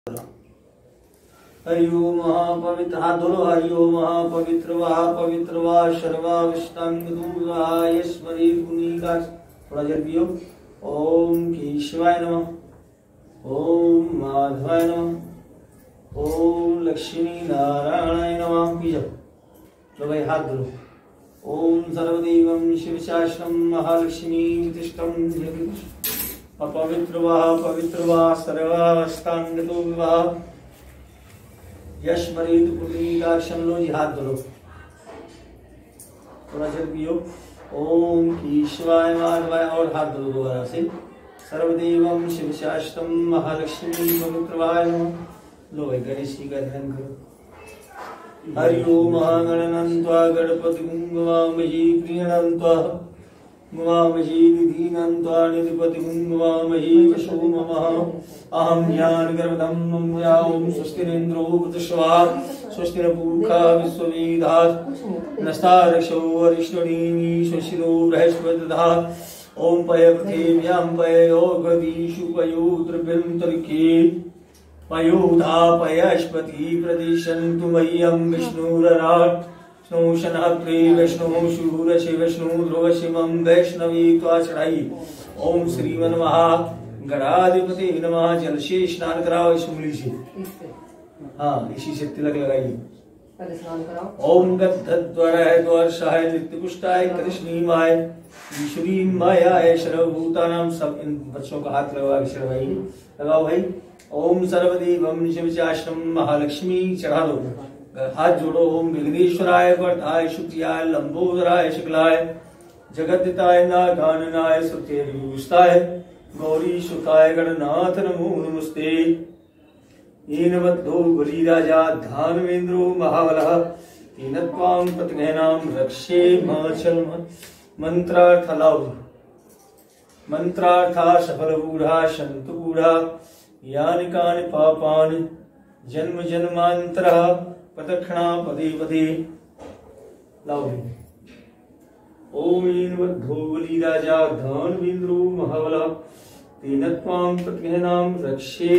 हरि ओम महापवित्र हाथ धोलो। हरि ओम महापवित्र वा शर्वा विष्टांग दूर्वाय स्मरे पुनीका। थोड़ा जल पियो। ओम केशवाय नमः, ओम माधवाय नमः, ओम लक्ष्मी नारायणाय नमः। पी जाओ। लो भाई हाथ धोलो। ओम सर्वदेवं शिवशास्त्रं महालक्ष्मी तिष्ठं अपवित्र वा सर्वावस्थांग दूर्वा यशमरीत पुण्यकाक्षम। लो जी हाथ धोलो। थोड़ा जल पियो। ओम केशवाय माधवाय और हाथ धोलो दोबारा से। सर्वदेवं शिवशास्त्रं महालक्ष्मी पवित्रवाय नमः। लो भाई गणेश जी का ध्यान करो। हरि ओम महागणनन्त्वा गणपति गुंगवामजी प्रियनन्त्वा गुवामजी निधीनन्त्वा निधिपति गुंगवामजी वशो ममः। अहं ज्ञानगर्भं ओम स्वस्तिरेन्द्रो वृतश्रवा स्वस्ति न पूषा विश्ववेदाः नस्तारक्षो वरिष्ठनेमि स्वस्तिनो बृहस्पति दधात्। ओम पय पृथिव्यां पयो गदीषु पयो द्रव्यं तर्के पयोधा पयस्पति प्रदिशन्तु मह्यं विष्णुरराट् स्नोषणात्रे वैष्णव शूरशि विष्णु ध्रुवशिमं वैष्णवी त्वाचढ़ाई। ओम श्रीमन्महा गणाधिपति नमः। जल से स्नान कराओ इस उंगली से। हाँ इसी से तिलक लगाइए। ओम गद्धद्वराय द्वारसाय नित्यपुष्टाय कृष्णीमाय ईश्वरी मायाय सर्वभूतानां। सब इन बच्चों का हाथ लगा के भाई लगाओ भाई। ओम सर्वदेवं शिवशास्त्रं महालक्ष्मी चढ़ा दो। हाथ जोड़ो। ओम विघ्नेश्वराय वरदाय शुक्रियाय लंबोदराय शुक्लाय जगद्दिताय नागाननाय सुतेर्युस्ताय गौरी सुताय गणनाथ नमो नमस्ते। येन बद्धो बलिराजा धानवेन्द्रो महाबलः तेन त्वां प्रतिगृह्णां रक्षे माचल। मंत्रार्थ लाभ मंत्रार्था सफलबूढ़ा सन्तुबूढ़ा यानि कानि पापानि जन्म जन्मान्तरः प्रदक्षिणा पदे पदे। लाओ। ओम येन बद्धो बलिराजा धानवेन्द्रो महाबलः तेन त्वां प्रतिगृह्णां रक्षे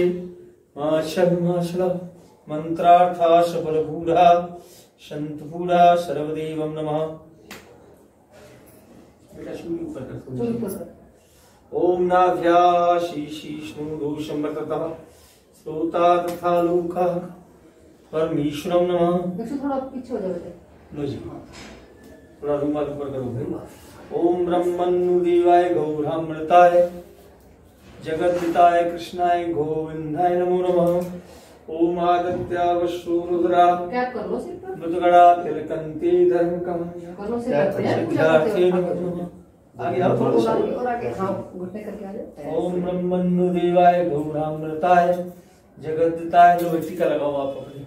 माचल। मंत्रार्था सफलबूढ़ा सन्तुबूढ़ा सर्वदेवं नमः। ओम नाभ्याशीषीष्णुदो संवर्ततः श्रोता तथा लोकः परमेश्वरं नमः। थोड़ा पीछे हो जाओ। लो जी थोड़ा रुमाल ऊपर करो भाई। ओम ब्रह्मन्नुदेवाय गौरामृताय जगद्दिताय कृष्णाय गोविंदाय नमो नमः। ओम आदित्या वश्रु रुद्रा मृतगणा तिलकन्ते धर्मकमयार्थे नमः। आगे आओ थोड़ा सा। ओम ब्रह्मन्नुदेवाय गौरामृताय जगद्दिताय। लो टीका लगाओ आप अपनी।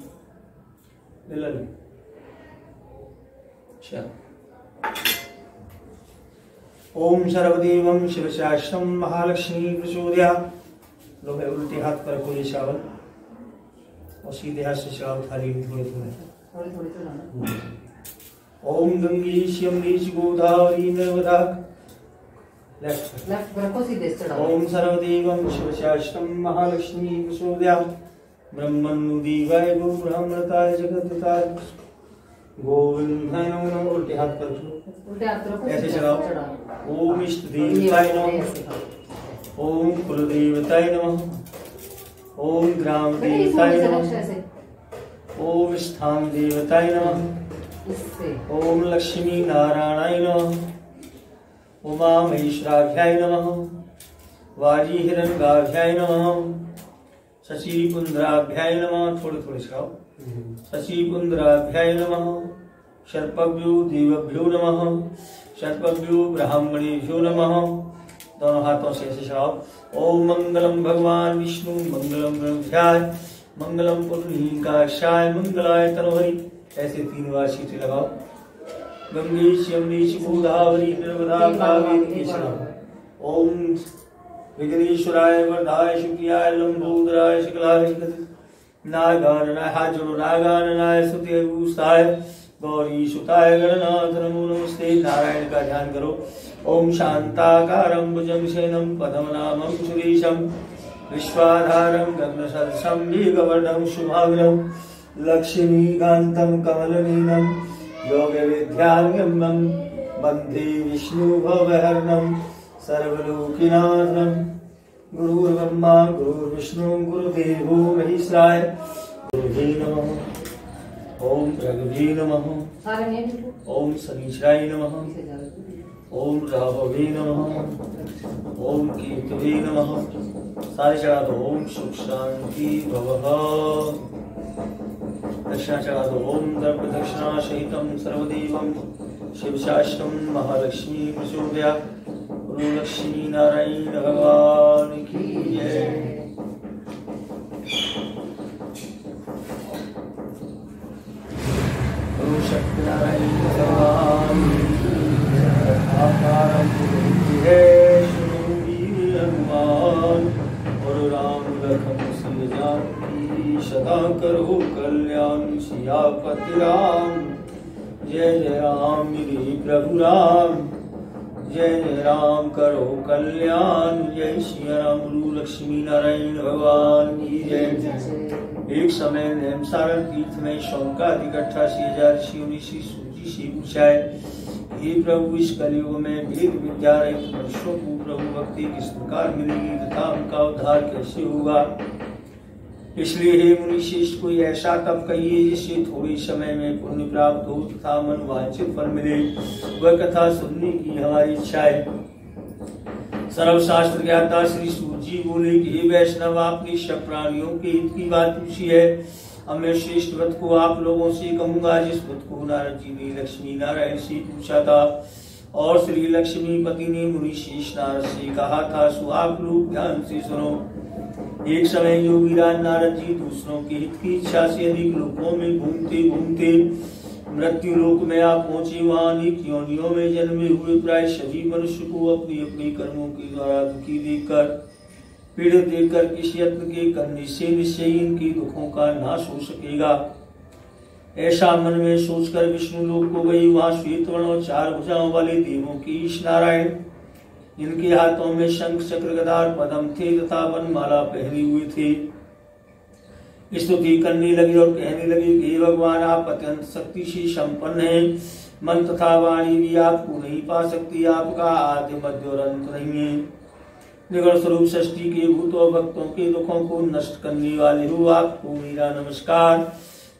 ओम सर्वदेवं शिवशास्त्रं महालक्ष्मी प्रचोदयात्। लो भाई उल्टे हाथ पर कोई चावल और सीधे हाथ से चावल थाली में थोड़े थोड़े। ओम गंगे यमुने गोदावरी नर्मदा। ओम सर्वदेवं शिवशास्त्रं महालक्ष्मी प्रचोदयात्। ब्रह्मन्नुदेवाय गौरामृताय जगद्दिताय गोविंदाय नमो नमः। उल्टे हाथ पर ऐसे चलाओ। ओम इष्ट देवताय नमः। ओम कुलदेवताय नमः। ओम ग्राम देवताय नमः। ओम स्थान देवताय नमः। ओम लक्ष्मी नारायणाय नमः। उमा महेश्वराभ्याय नमः। वाजी हिरण्यगाभ्याय नमः। शशि पुंद्राभ्याय नमः। थोड़े थोड़े चलाओ। शशि पुंद्राभ्याय नमः। सर्पभ्यो देवभ्यो नमः। सर्पभ्यो ब्राह्मणेभ्यो नमः। दोनों हाथों से ऐसे चढ़ाओ। ओम मंगलम भगवान विष्णु मंगलम ब्रह्मध्याय मंगलम पुण्डरीकाक्षाय मंगलाय तनोहरि। ऐसे 3 बार सीटी लगाओ। गंगे यमुने गोदावरी नर्मदा कावेरी चढ़ाओ। ओम विघ्नेश्वराय वरदाय शुक्रियाय लंबोदराय शुक्लाय नागाननाय। हाथ जोड़ो। नागाननाय स्तुतिभूषाय गौरी सुताय गणनाथ नमो नमस्ते। नारायण का ध्यान करो। ओम शांताकारं भुजंगशयनं पद्मनाभं सुरेशं विश्वाधारं गगनसदृशं मेघवर्णं शुभांगं लक्ष्मीकान्तं कमलनयनं योगविद्यारम्भं वन्दे विष्णुभवहरणं सर्वलोकनाथं। गुरुर्ब्रह्मा गुरुर्विष्णु गुरुदेवो महेश्वराय। गुरुवे नमः। ओम प्रगुवे नमः। ओम शनीश्वराय नमः। ओम राहवे नमः। ओम केतवे नमः। सारे चढ़ा दो। ओम सुख शांति भवः। दक्षिणा चढ़ा दो। ओम द्रव्य दक्षिणा सहितं सर्वदेवं शिवशास्त्रं महालक्ष्मी प्रचोदयात्। गुरु लक्ष्मी नारायण भगवान की जय। गुरु सत्यनारायण भगवान आकारं है हनुमान और राम लखन सिय जानकी सदा करो कल्याण सियापति राम। जय जय राम मेरे प्रभु राम। जय जय राम करो कल्याण। जय श्री राम। गुरु लक्ष्मी नारायण भगवान की जय। एक समय नैमिषारण्य तीर्थ में शौनकादिक 88,000 ऋषियों ने श्री सूजी से पूछा है, हे प्रभु, इस कलयुग में वेद विद्या रहित मनुष्यों को प्रभु भक्ति किस प्रकार मिलेगी तथा उनका उद्धार कैसे होगा। इसलिए हे मुनिश्रेष्ठ, कोई ऐसा तप कहिए जिससे थोड़े समय में पुण्य प्राप्त हो तथा मनोवांछित फल मिले। वह कथा सुनने की हमारी इच्छा है। सर्वशास्त्र ज्ञाता श्री सूजी बोले कि हे वैष्णव, आपने सब प्राणियों के हित की बात पूछी है। अब मैं श्रेष्ठ व्रत को आप लोगों से कहूंगा, जिस व्रत को नारद जी ने लक्ष्मी नारायण से पूछा था और श्री लक्ष्मीपति ने मुनि शेष नारद से कहा था, सो आप लोग ध्यान से सुनो। एक समय योगीराज नारद जी दूसरों के हित की इच्छा से अनेक लोकों में घूमते घूमते मृत्यु लोक में आप पहुंचे। वहां अनेक योनियों में जन्मे हुए प्राय सभी मनुष्य को अपने अपने कर्मों के द्वारा दुखी देखकर, पीड़ित देखकर किसी यत्न के करने से निश्चय इनके दुखों का नाश हो सकेगा। ऐसा मन में सोचकर विष्णु लोक को गई। वहां श्वेत वर्ण और 4 भुजाओं वाले देवों के ईश नारायण, इनके हाथों में शंख चक्र गदा पद्म थे तथा वनमाला पहने हुए थे, स्तुति करने लगे और कहने लगे कि हे भगवान, आप अत्यंत शक्ति से संपन्न हैं। मन तथा वाणी भी आपको नहीं पा सकती। आपका आदि मध्य और अंत नहीं है। निगुण स्वरूप सृष्टि के भूत और भक्तों के दुखों को नष्ट करने वाले हो, आपको मेरा नमस्कार।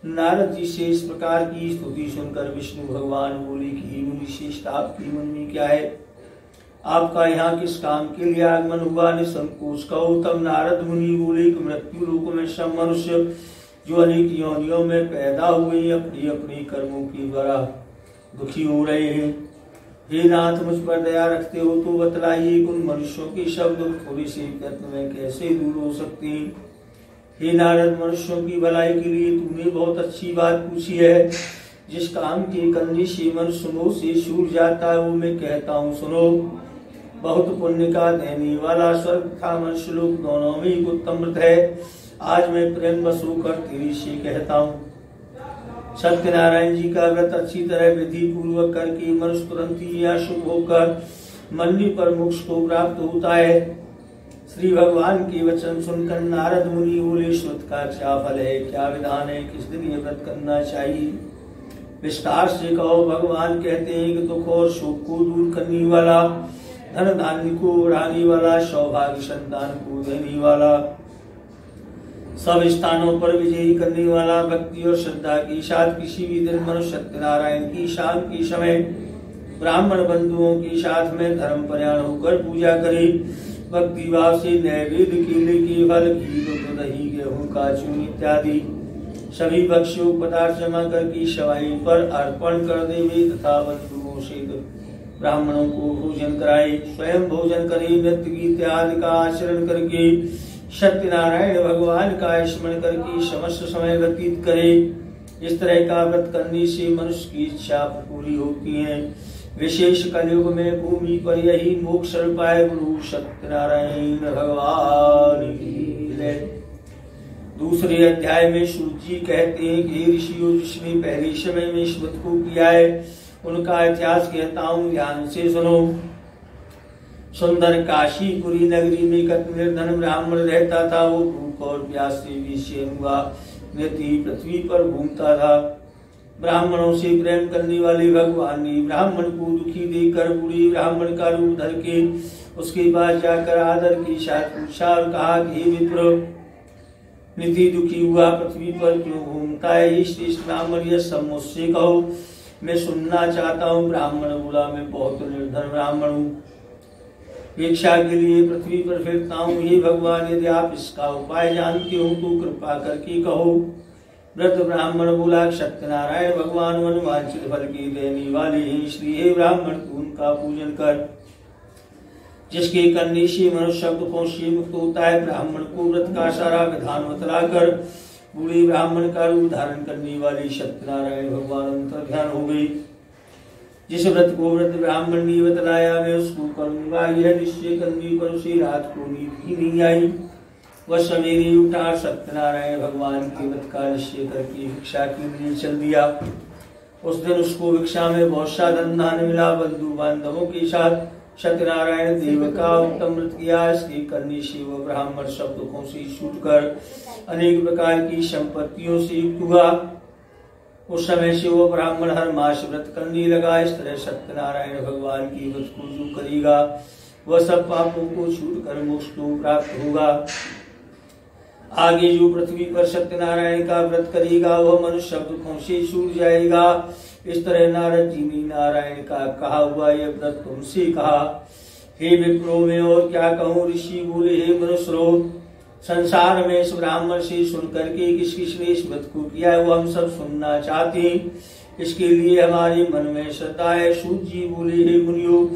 नारद जी से इस प्रकार की स्तुति सुनकर विष्णु भगवान बोले कि मुनिश्रेष्ठ, आपके मन में क्या है? आपका यहाँ किस काम के लिए आगमन हुआ? निसंकोच कहो। तब नारद मुनि बोले कि मृत्यु लोक में सब मनुष्य जो अनेक योनियों में पैदा हुए अपने अपने कर्मों के द्वारा दुखी हो रहे हैं। हे नाथ, मुझ पर दया रखते हो तो बतलाइए, उन मनुष्यों के सब दुख थोड़ी से यत्न में कैसे दूर हो सकते हैं। हे नारद, मनुष्यों की भलाई के लिए तूने बहुत अच्छी बात पूछी है। जिस काम के करने से मनुष्य मोह से छूट जाता है वो मैं कहता हूँ, सुनो। बहुत पुण्य का देने वाला स्वर्ग तथा मनुष्य लोक दोनों में एक उत्तम व्रत है। आज मैं प्रेम बस होकर तेरी से कहता हूँ। सत्यनारायण जी का व्रत अच्छी तरह विधि पूर्वक करके मनुष्य तुरंत ही या शुभ होकर मरने पर मोक्ष को प्राप्त होता है। श्री भगवान के वचन सुनकर नारद मुनि बोले, इस व्रत का क्या फल है, क्या विधान है, किस दिन ये व्रत करना चाहिए? विस्तार से कहो। भगवान कहते हैं कि दुख और शोक को दूर करने वाला, धन धान्य को बढ़ाने वाला, सौभाग्य संतान को देने वाला, सब स्थानों पर विजयी करने वाला, भक्ति और श्रद्धा के साथ किसी भी दिन मनुष्य सत्यनारायण की शाम के समय ब्राह्मण बंधुओं के साथ में धर्म प्रयाण होकर पूजा करे। भक्ति भाव से नैवेद्य केले के फल, घी, दूध, दही, गेहूं का चूर्ण इत्यादि सभी भक्ष्यों पदार्थ जमा करके शवाई पर अर्पण कर देवे तथा बंधुओं से ब्राह्मणों को भोजन कराए। स्वयं भोजन करे, नृत्य गीत आदि का आचरण करके सत्यनारायण भगवान का स्मरण करके समस्त समय व्यतीत करे। इस तरह का व्रत करने से मनुष्य की इच्छा पूरी होती है। विशेष कलयुग में भूमि पर यही मोक्ष पाए। गुरु सत्यनारायण भगवान की जय। दूसरे अध्याय में सूत जी कहते हैं कि ऋषियों, जिसने पहले समय में इस व्रत को किया है उनका इतिहास कहता हूँ, ध्यान से सुनो। सुंदर काशीपुरी नगरी में एक निर्धन ब्राह्मण रहता था। वो भूख और प्यास से विषम हुआ नित्य पृथ्वी पर घूमता था। ब्राह्मणों से प्रेम करने वाले भगवान ने ब्राह्मण को दुखी देखकर बूढ़े ब्राह्मण का रूप धर के उसके पास जाकर आदर के साथ पूछा और कहा कि हे विप्र, निधि दुखी हुआ पृथ्वी पर क्यों घूमता है? ये श्रेष्ठ ब्राह्मण यह सब मुझसे कहो, मैं सुनना चाहता हूँ। ब्राह्मण बोला, मैं बहुत निर्धन ब्राह्मण हूँ, भिक्षा के लिए पृथ्वी पर फिरता हूँ। हे भगवान, यदि आप इसका उपाय जानते हो तो कृपा करके कहो। वृद्ध ब्राह्मण बोला, सत्यनारायण भगवान मनोवांछित फल की देने वाले हैं, इसलिए हे ब्राह्मण तू उनका पूजन कर। जिसके करने से मनुष्य शब्द को से मुक्त होता है। ब्राह्मण को व्रत का सारा विधान बतलाकर बूढ़े ब्राह्मण का रूप धारण करने वाले सत्यनारायण भगवान अंतर ध्यान हो गई। जिस व्रत को वृद्ध ब्राह्मण ने बतलाया मैं उसको करूंगा, यह निश्चय करने पर उसे रात को नींद ही नहीं आई। वह सवेरे उठा, सत्यनारायण भगवान के व्रत का निश्चय करके भिक्षा के लिए चल दिया। उस दिन उसको भिक्षा में बहुत सा धन धान मिला। बंधु बांधवों के साथ सत्यनारायण देव का उत्तम व्रत किया। इसके करने से वह ब्राह्मण सब दुखों से छूटकर अनेक प्रकार की संपत्तियों से युक्त हुआ। उस समय से वो ब्राह्मण हर मास व्रत करने लगा। इस तरह सत्यनारायण भगवान की व्रत को जो करेगा वह सब पापों को छूट कर मोक्ष को प्राप्त होगा। आगे जो पृथ्वी पर सत्यनारायण का व्रत करेगा वह मनुष्य सब दुखों से छूट जाएगा। इस तरह नारद जी ने नारायण का कहा हुआ यह व्रत तुमसे कहा। हे विप्रो, मैं और क्या कहूँ? ऋषि बोले, हे मनुष्य, संसार में इस ब्राह्मण से सुन करके किस किसने इस व्रत को किया है वो हम सब सुनना चाहते हैं। इसके लिए हमारे मन में श्रद्धा है। सूत जी बोले, हे मुनियो,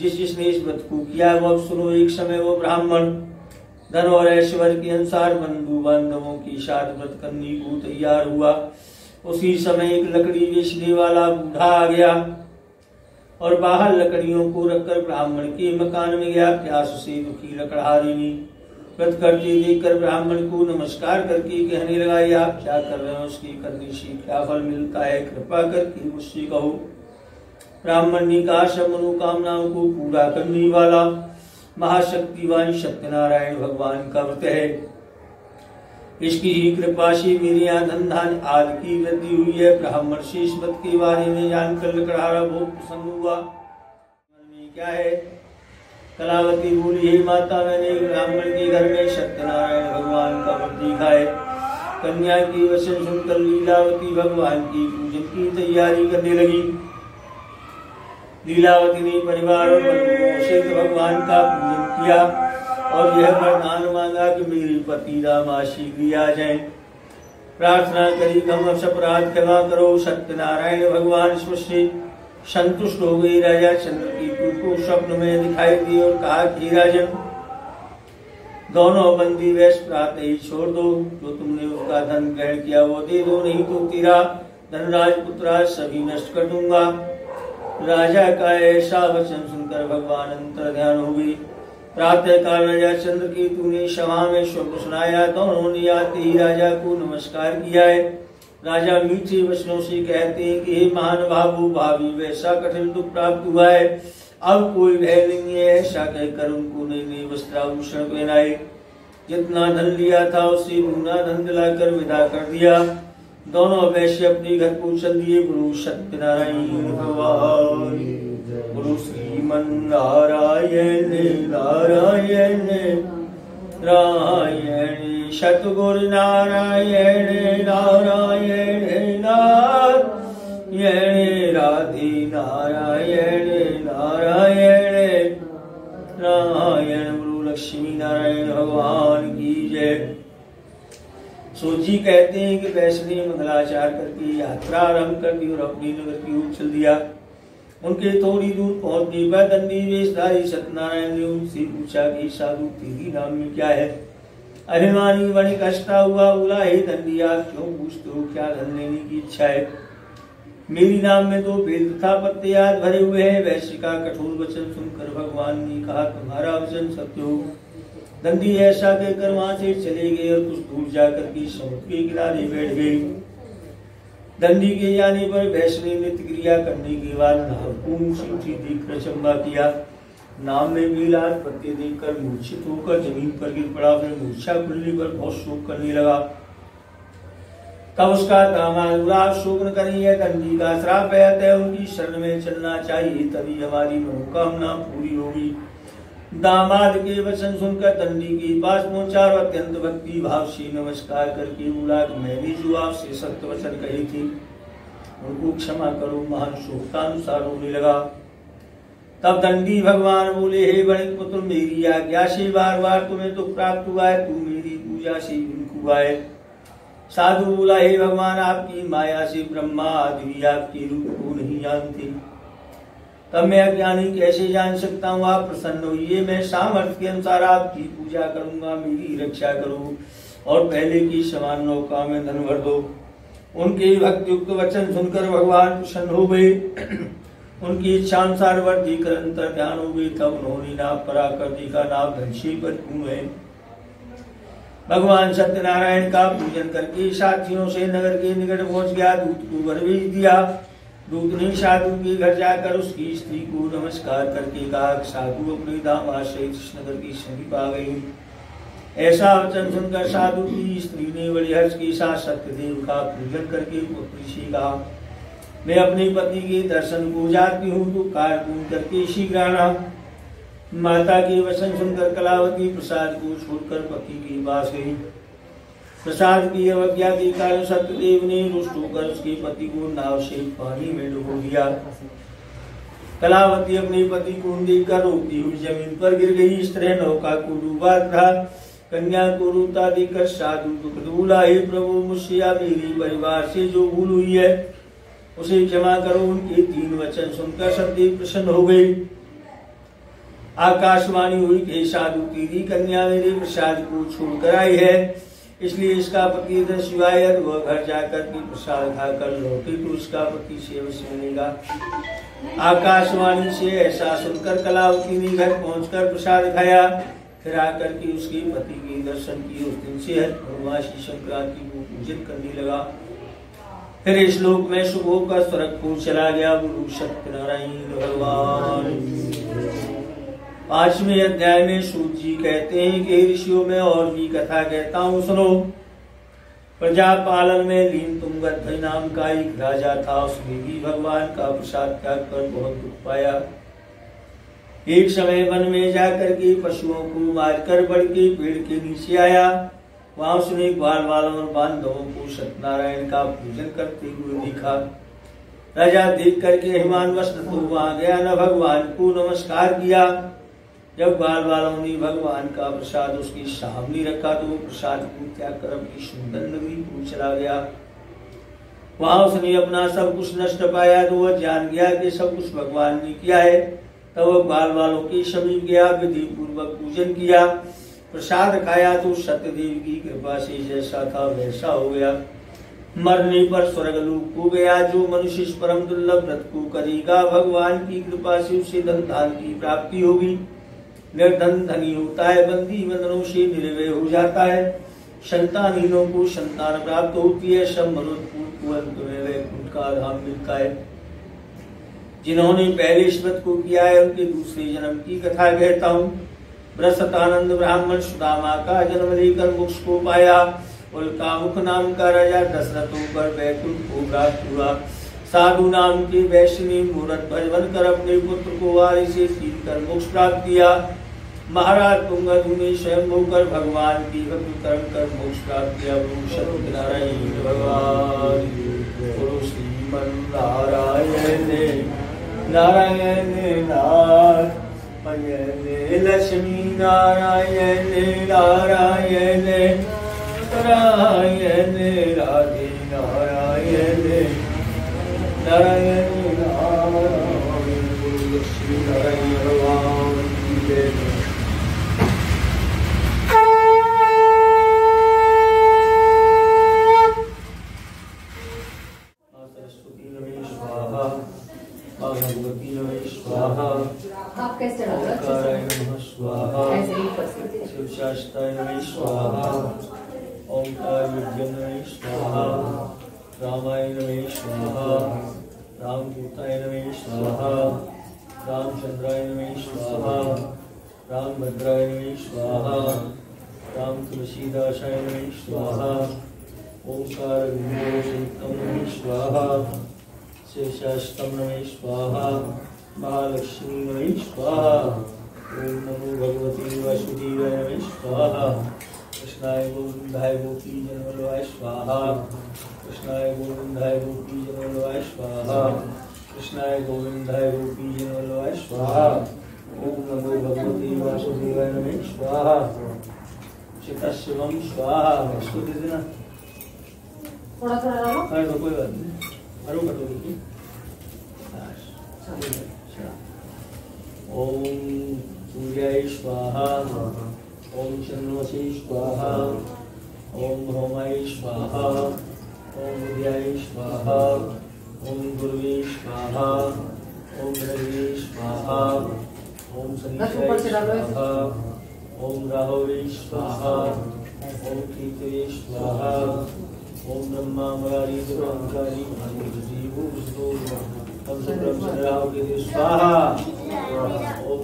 जिसने इस व्रत को किया है वो अब सुनो। एक समय वो ब्राह्मण धन और ऐश्वर्य के अनुसार बंधु बांधवों के साथ व्रत करने को तैयार हुआ। उसी समय एक लकड़ी बेचने वाला बूढ़ा आ गया और बाहर लकड़ियों को रखकर ब्राह्मण के मकान में गया। प्यास से दुखी लकड़हारी ने व्रत करते देखकर ब्राह्मण को नमस्कार करके कहने लगा, ये आप क्या कर रहे हो? उसके करने से क्या फल मिलता है? कृपा करके मुझसे कहो। ब्राह्मण ने कहा, सब मनोकामनाओं को पूरा करने वाला महाशक्तिवान सत्यनारायण भगवान का व्रत है। इसकी ही कृपा से मेरे यहाँ धन धान आदि की वृद्धि हुई है। ब्राह्मण से इस व्रत के बारे में जानकर लकड़हारा बहुत प्रसन्न हुआ। में क्या है? कलावती बोली, हे माता, मैंने एक ब्राह्मण के घर में सत्यनारायण भगवान का व्रत देखा है। कन्या की वचन सुनकर लीलावती भगवान की पूजन की तैयारी करने लगी। लीलावती ने परिवार और बंधुओं से भगवान का पूजन किया और यह वरदान मांगा कि मेरे पति राम शीघ्र आ जाए। प्रार्थना करी, हम अपराध क्षमा करो। सत्यनारायण भगवान से संतुष्ट हो गई। राजा चंद्रकेतु को स्वप्न में दिखाई दी और कहा कि राजन, दोनों बंदी वेश प्रातः ही छोड़ दो। जो तुमने उसका धन ग्रहण किया वो दे दो, नहीं तो तेरा धनराज पुत्र सभी नष्ट कर दूंगा। राजा का ऐसा वचन सुनकर भगवान अंतर ध्यान हो गई। प्रातः काल राजा चंद्रकेतु ने सभा में स्वप्न सुनाया। दोनों ने आते ही राजा को नमस्कार किया है। राजा मीठे वचनों से कहते हैं कि हे महानुभावो, भावी वैसा कठिन दुख प्राप्त हुआ है, अब कोई भय नहीं है। ऐसा कहकर उनको नए नए वस्त्राभूषण पहनाए। जितना धन लिया था उससे दूना धन दिलाकर विदा कर दिया। दोनों वैश्य अपने घर को चल दिए। गुरु सत्यनारायण भगवान, गुरु श्रीमन नारायण नारायण नारायण, सतगुरु नारायण नारायण नारायण, राधे नारायण नारायण नारायण। गुरु लक्ष्मी नारायण भगवान की जय। सोजी कहते हैं कि वैष्णव ने मंगलाचार करके यात्रा आरंभ कर दी और अपनी नगर की ओर चल दिया। उनके थोड़ी दूर पहुंचने पर दंडी वेशधारी सत्यनारायण ने उनसे पूछा कि साधु तेरी नाम में क्या है? अभिमानी बड़े कष्टा हुआ, बोला, हे दंडी, आप क्यों पूछते हो? क्या धन लेने की इच्छा है? मेरी नाम में तो बेल तथा पत्ते याद भरे हुए हैं। वैश्य का कठोर वचन सुनकर भगवान ने कहा, तुम्हारा वचन सत्य हो। दंडी ऐसा कहकर वहां से चले गए और कुछ दूर जाकर के समुद्र के किनारे बैठ गए। दंडी के जाने पर वैष्णव ने नृत्य क्रिया करने के बाद नाव को ऊंची देखकर चंबा किया। नाम में मिला पत्ते देखकर मूर्छित होकर जमीन पर गिर पड़ा। फिर मूर्छा खुलने पर बहुत शोक करने लगा। तब उसका दामाद शोक न करिए, दंडी का श्राप है, अतः उनकी शरण में चलना चाहिए, तभी हमारी मनोकामना पूरी होगी। दामाद के वचन सुनकर दंडी के पास पहुंचा और अत्यंत भक्ति भाव से नमस्कार करके बोला कि मैंने जो आपसे सत्य वचन कहे थे उनको क्षमा करो। महान शोकानुसार रोने लगा। तब दंडी भगवान बोले, हे बणिक पुत्र, मेरी आज्ञा से बार बार तुम्हें तो प्राप्त हुआ है, तू मेरी पूजा से विमुख हुआ है। साधु बोला, हे भगवान, आपकी माया से ब्रह्मा आदि भी आपके रूप को नहीं जानते, तब मैं अज्ञानी कैसे जान सकता हूँ। आप प्रसन्न होइए, मैं सामर्थ्य के अनुसार आपकी पूजा करूंगा, मेरी रक्षा करो और पहले की समान नौका में धन भर दो। उनके भक्ति युक्त वचन सुनकर भगवान प्रसन्न हो गए। उनकी इच्छानुसार वर देकर अंतर ध्यान हो गए। तब उन्होंने नाव पर आकर देखा, नाव धन से परिपूर्ण है। भगवान सत्यनारायण का पूजन करके साथियों से नगर के निकट पहुंच गया। दूत को घर भेज दिया। दूत ने साधु के घर जाकर उसकी स्त्री को नमस्कार करके कहा, साधु अपने दामाद से नगर की समीप आ गई। ऐसा वचन सुनकर साधु की स्त्री ने बड़े हर्ष के साथ सत्यदेव का पूजन करके पुत्री से कहा, मैं अपने पति के दर्शन को जाती हूँ, तो कार्य पूर्ण करके शीघ्र आना। माता के वचन सुनकर कलावती प्रसाद को छोड़कर पति के पास गई। प्रसाद की अवज्ञा के कारण सत्यदेव ने रुष्ट होकर उसके पति को नाव से पानी में डुबो दिया। कलावती अपने पति को देखकर रोती हुई जमीन पर गिर गई। इस तरह नौका को डूबा था। कन्या को रोता देखकर साधु दुख बोला, हे प्रभु, मुझसे या मेरे परिवार से जो भूल हुई है उसे क्षमा करो। उनके 3 वचन सुनकर सत्यदेव प्रसन्न हो गए। आकाशवाणी हुई कि साधु तेरी कन्या मेरे प्रसाद को छोड़कर आई है, इसलिए इसका पति शिवाय वह घर जाकर के प्रसाद खाकर लौटे तो उसका पति से अवश्य मिलेगा। आकाशवाणी से ऐसा सुनकर कलावती ने घर पहुंचकर प्रसाद खाया। फिर आकर के उसके पति के दर्शन किए। उस दिन से पूर्णमासी संक्रांति को पूजन करने लगा। फिर इस लोक में शुभ होकर स्वर्ग को चला गया। गुरु सत्यनारायण भगवान। 5वें अध्याय में सूत जी कहते हैं कि ऋषियों में और भी कथा कहता हूँ, सुनो। प्रजा पालन में लीन तुंगध्वज नाम का एक राजा था। उसने भी भगवान का प्रसाद त्याग कर बहुत दुख पाया। एक समय वन में जाकर के पशुओं को मारकर बढ़ के पेड़ के नीचे आया। वहां उसने ग्वाल वालों और बांधवों को सत्यनारायण का पूजन करते हुए देखा। राजा देख करके हिमानवश तो वहां गया, न भगवान को नमस्कार किया। जब ग्वाल वालों ने भगवान का प्रसाद उसके सामने रखा तो वो प्रसाद को त्याग कर अपनी सुंदर नगरी को चला गया। वहां उसने अपना सब कुछ नष्ट पाया तो वह जान गया कि सब कुछ भगवान ने किया है। तब वह ग्वाल वालों के समीप गया, विधि पूर्वक पूजन किया, प्रसाद खाया तो सत्यदेव की कृपा से जैसा था वैसा हो गया। मरने पर स्वर्गलोक को गया। जो मनुष्य इस परम दुर्लभ व्रत को करेगा, भगवान की कृपा से उसे धन धान की प्राप्ति होगी। निर्धन धनी होता है, बंदी बंधनों से निर्भय हो जाता है, संतानहीनों को संतान प्राप्त होती है, सब मनुष्य को अंत में वैकुंठ का धाम मिलता है। जिन्होंने पहले इस व्रत को किया है उनके दूसरे जन्म की कथा कहता हूँ। बृहस्पतानंद ब्राह्मण सुदामा का जन्म लेकर मोक्ष को पाया। उल्का मुख नाम का राजा दशरथ होकर वैकुंठ को प्राप्त हुआ। साधु नाम के वैश्य ने मूर्त भज बनकर अपने पुत्र को वारी से सील कर मोक्ष प्राप्त किया। महाराज तुंगध्वज ने स्वयं होकर भगवान की भक्ति कर मोक्ष प्राप्त किया। सत्यनारायण भगवान। गुरु श्रीमन नारायण नारायण नारायण लक्ष्मी नारायण नारायण नारायण राधे नारायण नारायण नारायण। लक्ष्मी नारायण भगवान की जय। भगवती नमः स्वाहा। आप कैसे नमः स्वाहा। शिवशास्त्राय नमः स्वाहा। ओंकार विद्या नमः स्वाहा। रामाय नमः स्वाहा। रामदूताय नमः स्वाहा। रामचंद्राय नमः स्वाहा, रामभद्राय नमः स्वाहा, राम तुलसीदासाय नमः स्वाहा, ओंकार विष्णुम नमः स्वाहा, शेषाष्टम नमः स्वाहा, महालक्ष्मी नमः स्वाहा, ओम नमो भगवते वासुदेवाय नमः स्वाहा, कृष्णाय गोविंदाय गोपीजनवल्लभाय स्वाहा, कृष्णाय गोविंदाय गोपीजनवल्लभाय स्वाहा, कृष्णाय गोविंदाय गोपीजनवल्लभाय स्वाहा, ओम नमो भगवते वासुदेवाय नमः स्वाहा, चिता शिवम स्वाहा। इसको दे देना थोड़ा थोड़ा डालो। अरे तो कोई बात नहीं, अरे कटोरी की। ओम सूर्याय स्वाहा, ओम चंद्रमसे स्वाहा, ओम भौमाय स्वाहा, ओम उदयाय स्वाहा, ओम गुरुवे स्वाहा, ओम रविवे स्वाहा, ओम शनिश्चराय स्वाहा, ओम राहवे स्वाहा, ओम कीर्तये स्वाहा, ओम ब्रह्मा मुरारी दुर्गांकारी जीवो विष्णु स्वाहा, ओम